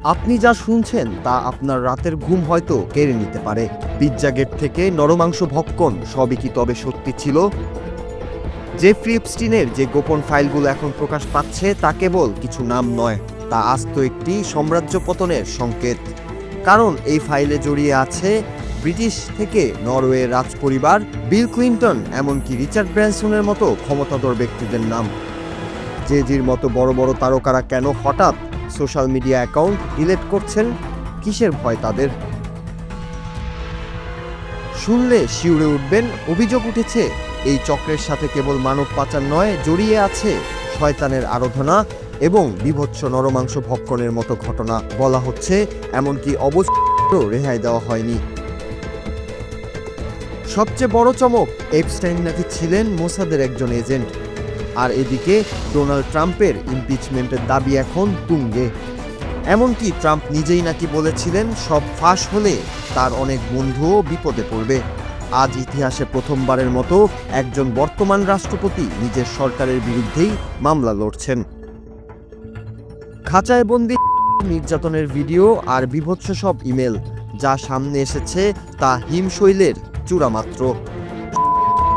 আপনি যা শুনছেন তা আপনার রাতের ঘুম হয়তো কেড়ে নিতে পারে। পিৎজাগেট থেকে নরমাংস ভক্ষণ সবই কি তবে সত্যি ছিল? জেফ্রি এপস্টিনের যে গোপন ফাইলগুলো এখন প্রকাশ পাচ্ছে তা কেবল কিছু নাম নয়, তা আস্ত একটি সাম্রাজ্য পতনের সংকেত। কারণ এই ফাইলে জড়িয়ে আছে ব্রিটিশ থেকে নরওয়ের রাজপরিবার, বিল ক্লিন্টন, এমনকি রিচার্ড ব্র্যানসনের মতো ক্ষমতাধর ব্যক্তিদের নাম। জে-জির মতো বড় বড় তারকারা কেন হঠাৎ সোশ্যাল মিডিয়া অ্যাকাউন্ট ডিলিট করছেন? কিসের ভয় তাদের? শুনলে শিউরে উঠবেন। অভিযোগ উঠেছে এই চক্রের সাথে কেবল মানব পাচার নয়, জড়িয়ে আছে শয়তানের আরাধনা এবং বীভৎস নরমাংস ভক্ষণের মতো ঘটনা। বলা হচ্ছে এমনকি অবশ্যই রেহাই দেওয়া হয়নি। সবচেয়ে বড় চমক, এপস্টাইন নাকি ছিলেন মোসাদের একজন এজেন্ট। আর এদিকে ডোনাল্ড ট্রাম্পের ইমপিচমেন্টের দাবি এখন তুঙ্গে। এমনকি ট্রাম্প নিজেই নাকি বলেছিলেন সব ফাঁস হলে তার অনেক বন্ধুও বিপদে পড়বে। আজ ইতিহাসে প্রথমবারের মতো একজন বর্তমান রাষ্ট্রপতি নিজের সরকারের বিরুদ্ধেই মামলা লড়ছেন। খাঁচায় বন্দি নির্যাতনের ভিডিও আর বীভৎস সব ইমেল যা সামনে এসেছে তা হিমশৈলের চূড়ামাত্র।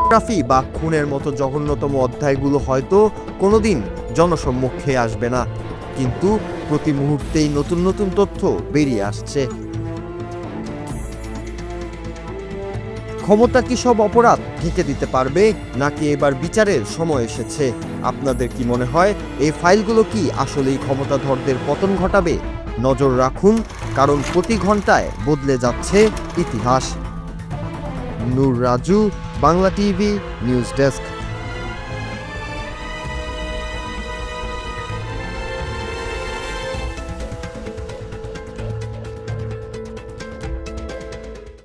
ট্রাফি বা খুনের মতো জঘন্যতম অধ্যায়গুলো হয়তো কোনোদিন জনসম্মুখে আসবে না, কিন্তু প্রতি মুহূর্তেই নতুন নতুন তথ্য বেরিয়ে আসছে। ক্ষমতা কি সব অপরাধ ঢেকে দিতে পারবে, নাকি এবার বিচারের সময় এসেছে? আপনাদের কি মনে হয় এই ফাইলগুলো কি আসলেই ক্ষমতাধরদের পতন ঘটাবে? নজর রাখুন, কারণ প্রতি ঘন্টায় বদলে যাচ্ছে ইতিহাস। Noor Raju, Bangla TV news desk.